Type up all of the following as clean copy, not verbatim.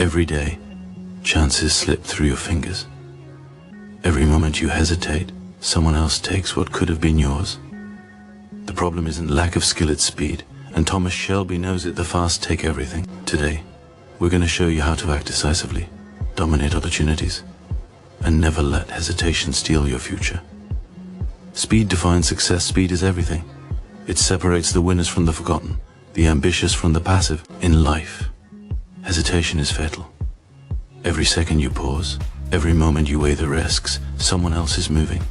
Every day, chances slip through your fingers. Every moment you hesitate, someone else takes what could have been yours. The problem isn't lack of skill, it's speed, and Thomas Shelby knows it. The fast take everything. Today, we're going to show you how to act decisively, dominate opportunities, and never let hesitation steal your future. Speed defines success. Speed is everything. It separates the winners from the forgotten, the ambitious from the passive. In life, hesitation is fatal. Every second you pause, every moment you weigh the risks, someone else is moving.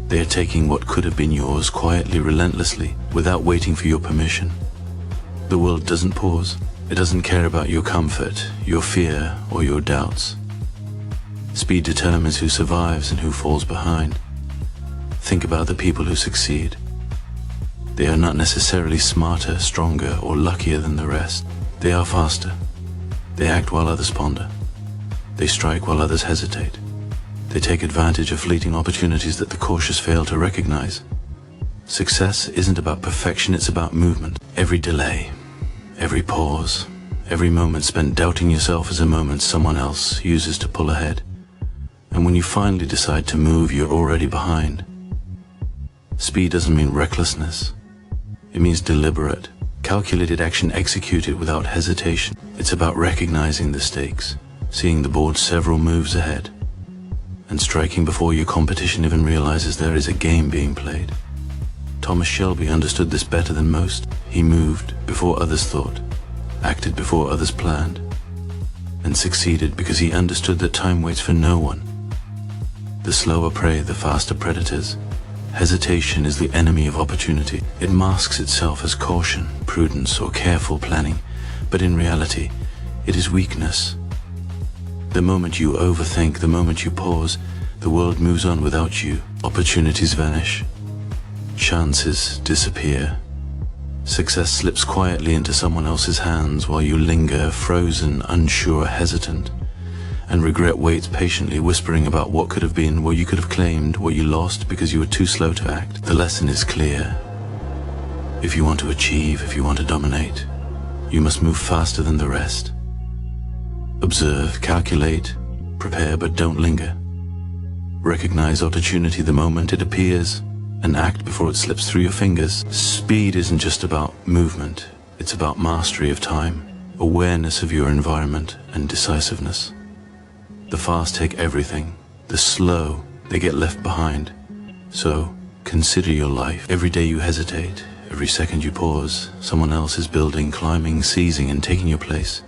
They are taking what could have been yours quietly, relentlessly, without waiting for your permission. The world doesn't pause. It doesn't care about your comfort, your fear, or your doubts. Speed determines who survives and who falls behind. Think about the people who succeed. They are not necessarily smarter, stronger, or luckier than the rest. They are faster. They act while others ponder. They strike while others hesitate. They take advantage of fleeting opportunities that the cautious fail to recognize. Success isn't about perfection, it's about movement. Every delay, every pause, every moment spent doubting yourself is a moment someone else uses to pull ahead. And when you finally decide to move, you're already behind. Speed doesn't mean recklessness. It means deliberate, calculated action executed without hesitation. It's about recognizing the stakes, seeing the board several moves ahead, and striking before your competition even realizes there is a game being played. Thomas Shelby understood this better than most. He moved before others thought, acted before others planned, and succeeded because he understood that time waits for no one. The slower prey, the faster predators. Hesitation is the enemy of opportunity. It masks itself as caution, prudence, or careful planning, but in reality, it is weakness. The moment you overthink, the moment you pause, the world moves on without you. Opportunities vanish. Chances disappear. Success slips quietly into someone else's hands while you linger, frozen, unsure, hesitant. And regret waits patiently, whispering about what could have been, what you could have claimed, what you lost because you were too slow to act. The lesson is clear. If you want to achieve, if you want to dominate, you must move faster than the rest. Observe, calculate, prepare, but don't linger. Recognize opportunity the moment it appears, and act before it slips through your fingers. Speed isn't just about movement, it's about mastery of time, awareness of your environment, and decisiveness. The fast take everything. The slow, they get left behind. So, consider your life. Every day you hesitate, every second you pause, someone else is building, climbing, seizing, and taking your place.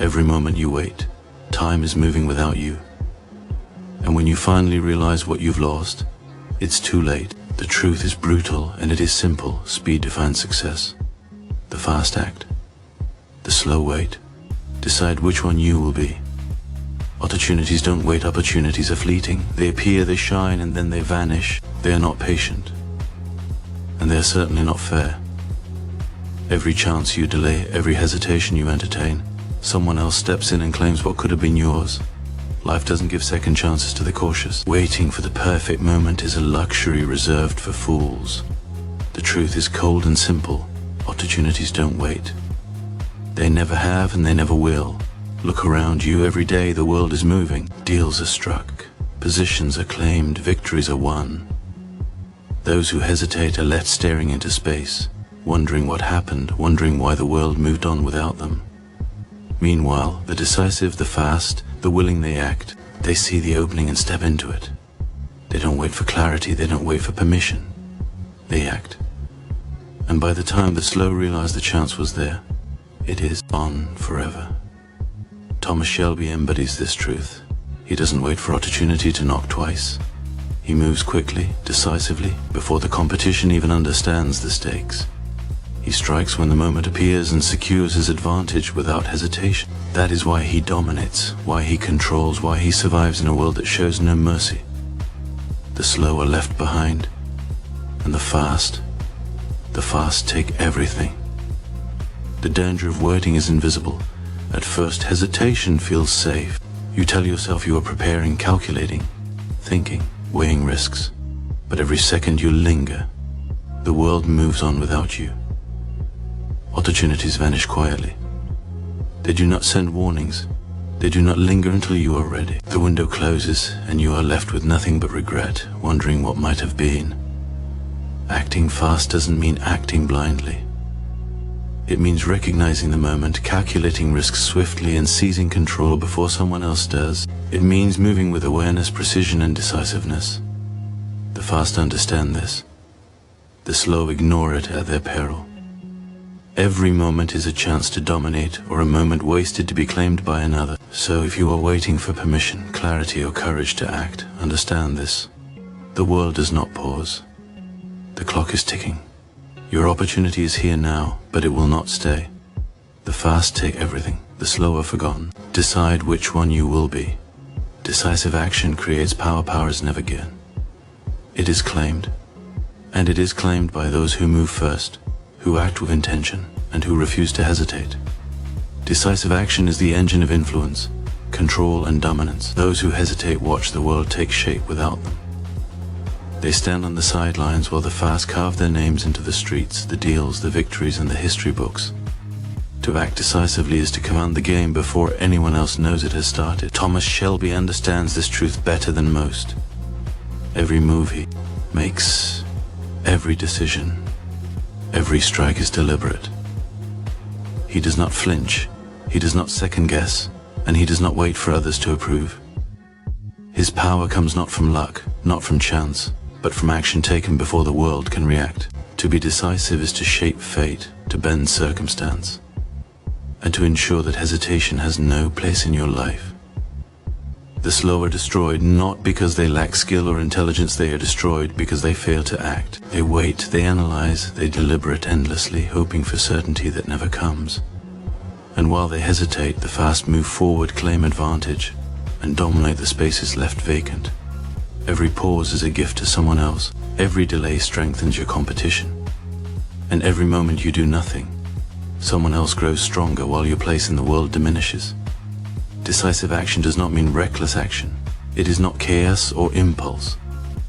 Every moment you wait, time is moving without you. And when you finally realize what you've lost, it's too late. The truth is brutal, and it is simple. Speed defines success. The fast act. The slow wait. Decide which one you will be. Opportunities don't wait, opportunities are fleeting. They appear, they shine, and then they vanish. They are not patient. And they are certainly not fair. Every chance you delay, every hesitation you entertain, someone else steps in and claims what could have been yours. Life doesn't give second chances to the cautious. Waiting for the perfect moment is a luxury reserved for fools. The truth is cold and simple. Opportunities don't wait. They never have and they never will. Look around you. Every day the world is moving. Deals are struck. Positions are claimed. Victories are won. Those who hesitate are left staring into space, wondering what happened, wondering why the world moved on without them. Meanwhile, the decisive, the fast, the willing, they act. They see the opening and step into it. They don't wait for clarity, they don't wait for permission. They act. And by the time the slow realize the chance was there, it is on forever. Thomas Shelby embodies this truth. He doesn't wait for opportunity to knock twice. He moves quickly, decisively, before the competition even understands the stakes. He strikes when the moment appears and secures his advantage without hesitation. That is why he dominates, why he controls, why he survives in a world that shows no mercy. The slow are left behind, and the fast take everything. The danger of waiting is invisible. At first, hesitation feels safe. You tell yourself you are preparing, calculating, thinking, weighing risks. But every second you linger, the world moves on without you. Opportunities vanish quietly. They do not send warnings. They do not linger until you are ready. The window closes and you are left with nothing but regret, wondering what might have been. Acting fast doesn't mean acting blindly. It means recognizing the moment, calculating risks swiftly, and seizing control before someone else does. It means moving with awareness, precision, and decisiveness. The fast understand this. The slow ignore it at their peril. Every moment is a chance to dominate, or a moment wasted to be claimed by another. So if you are waiting for permission, clarity, or courage to act, understand this. The world does not pause. The clock is ticking. Your opportunity is here now, but it will not stay. The fast take everything, the slow are forgotten. Decide which one you will be. Decisive action creates power powers never given. It is claimed, and it is claimed by those who move first, who act with intention, and who refuse to hesitate. Decisive action is the engine of influence, control, and dominance. Those who hesitate watch the world take shape without them. They stand on the sidelines while the fast carve their names into the streets, the deals, the victories, and the history books. To act decisively is to command the game before anyone else knows it has started. Thomas Shelby understands this truth better than most. Every move he makes, every decision, every strike is deliberate. He does not flinch, he does not second guess, and he does not wait for others to approve. His power comes not from luck, not from chance, but from action taken before the world can react. To be decisive is to shape fate, to bend circumstance, and to ensure that hesitation has no place in your life. The slow are destroyed not because they lack skill or intelligence, they are destroyed because they fail to act. They wait, they analyze, they deliberate endlessly, hoping for certainty that never comes. And while they hesitate, the fast move forward, claim advantage, and dominate the spaces left vacant. Every pause is a gift to someone else. Every delay strengthens your competition. And every moment you do nothing, someone else grows stronger while your place in the world diminishes. Decisive action does not mean reckless action. It is not chaos or impulse.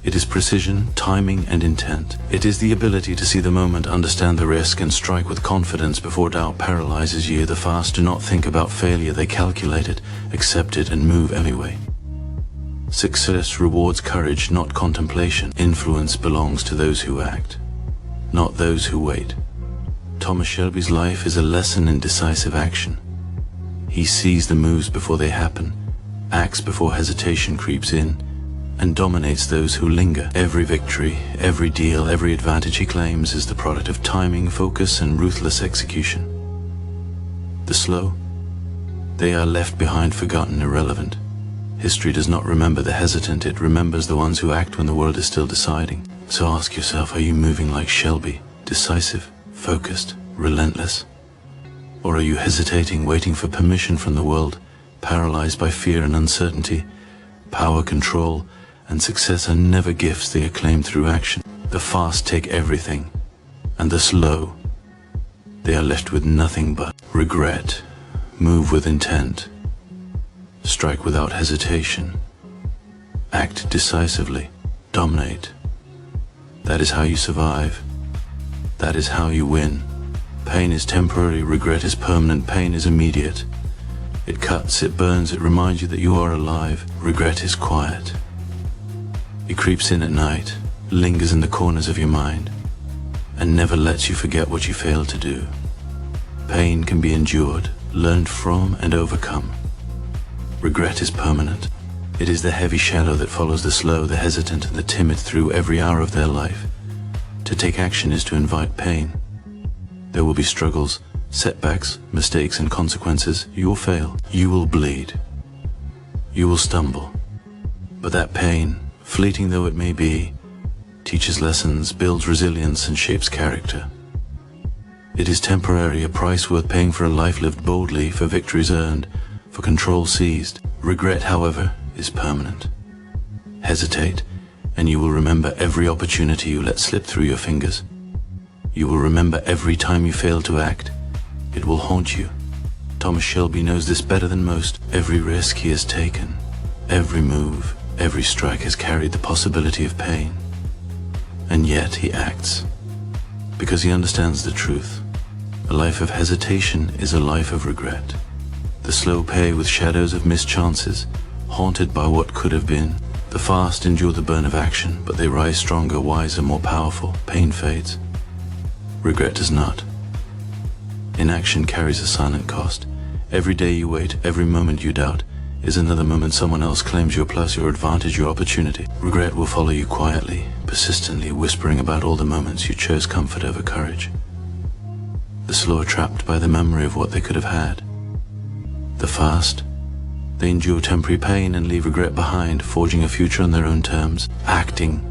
It is precision, timing, and intent. It is the ability to see the moment, understand the risk, and strike with confidence before doubt paralyzes you. The fast do not think about failure, they calculate it, accept it, and move anyway. Success rewards courage, not contemplation. Influence belongs to those who act, not those who wait. Thomas Shelby's life is a lesson in decisive action. He sees the moves before they happen, acts before hesitation creeps in, and dominates those who linger. Every victory, every deal, every advantage he claims is the product of timing, focus, and ruthless execution. The slow, they are left behind, forgotten, irrelevant. History does not remember the hesitant, it remembers the ones who act when the world is still deciding. So ask yourself, are you moving like Shelby, decisive, focused, relentless? Or are you hesitating, waiting for permission from the world, paralyzed by fear and uncertainty? Power, control, and success are never gifts, they are claimed through action. The fast take everything, and the slow, they are left with nothing but regret. Move with intent. Strike without hesitation. Act decisively. Dominate. That is how you survive. That is how you win. Pain is temporary, regret is permanent, pain is immediate. It cuts, it burns, it reminds you that you are alive. Regret is quiet. It creeps in at night, lingers in the corners of your mind, and never lets you forget what you failed to do. Pain can be endured, learned from, and overcome. Regret is permanent. It is the heavy shadow that follows the slow, the hesitant, and the timid through every hour of their life. To take action is to invite pain. There will be struggles, setbacks, mistakes, and consequences. You will fail. You will bleed. You will stumble. But that pain, fleeting though it may be, teaches lessons, builds resilience, and shapes character. It is temporary, a price worth paying for a life lived boldly, for victories earned, for control seized. Regret, however, is permanent. Hesitate, and you will remember every opportunity you let slip through your fingers. You will remember every time you fail to act. It will haunt you. Thomas Shelby knows this better than most. Every risk he has taken, every move, every strike has carried the possibility of pain. And yet he acts, because he understands the truth. A life of hesitation is a life of regret. The slow pay with shadows of missed chances, haunted by what could have been. The fast endure the burn of action, but they rise stronger, wiser, more powerful. Pain fades. Regret does not. Inaction carries a silent cost. Every day you wait, every moment you doubt, is another moment someone else claims your plus, your advantage, your opportunity. Regret will follow you quietly, persistently, whispering about all the moments you chose comfort over courage. The slow are trapped by the memory of what they could have had. The fast, they endure temporary pain and leave regret behind, forging a future on their own terms. Acting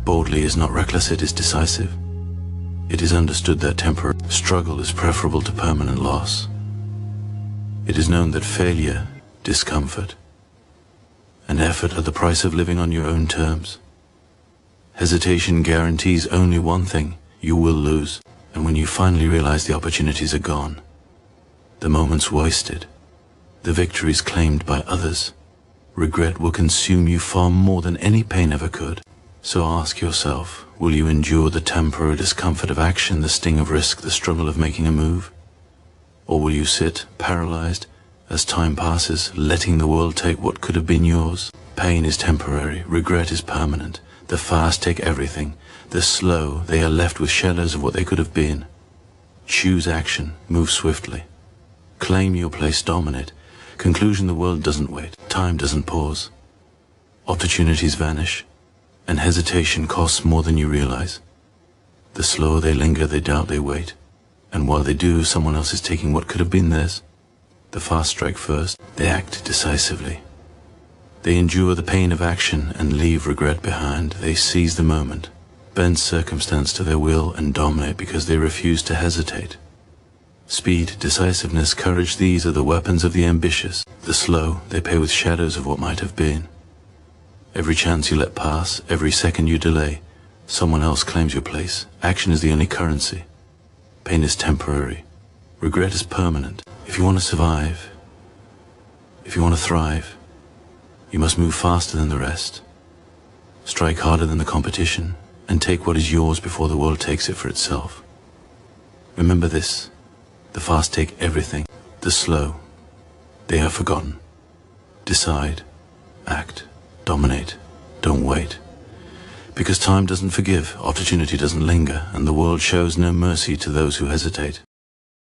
boldly is not reckless, it is decisive. It is understood that temporary struggle is preferable to permanent loss. It is known that failure, discomfort, and effort are the price of living on your own terms. Hesitation guarantees only one thing: you will lose. And when you finally realize the opportunities are gone, the moments wasted, the victories claimed by others, regret will consume you far more than any pain ever could. So ask yourself, will you endure the temporary discomfort of action, the sting of risk, the struggle of making a move? Or will you sit paralyzed as time passes, letting the world take what could have been yours? Pain is temporary, regret is permanent. The fast take everything. The slow, they are left with shadows of what they could have been. Choose action, move swiftly. Claim your place, dominate. Conclusion: the world doesn't wait, time doesn't pause. Opportunities vanish, and hesitation costs more than you realize. The slow, they linger, they doubt, they wait. And while they do, someone else is taking what could have been theirs. The fast strike first, they act decisively. They endure the pain of action and leave regret behind. They seize the moment, bend circumstance to their will, and dominate because they refuse to hesitate. Speed, decisiveness, courage, these are the weapons of the ambitious. The slow, they pay with shadows of what might have been. Every chance you let pass, every second you delay, someone else claims your place. Action is the only currency. Pain is temporary. Regret is permanent. If you want to survive, if you want to thrive, you must move faster than the rest, strike harder than the competition, and take what is yours before the world takes it for itself. Remember this: the fast take everything. The slow, they are forgotten. Decide, act, dominate, don't wait. Because time doesn't forgive, opportunity doesn't linger, and the world shows no mercy to those who hesitate.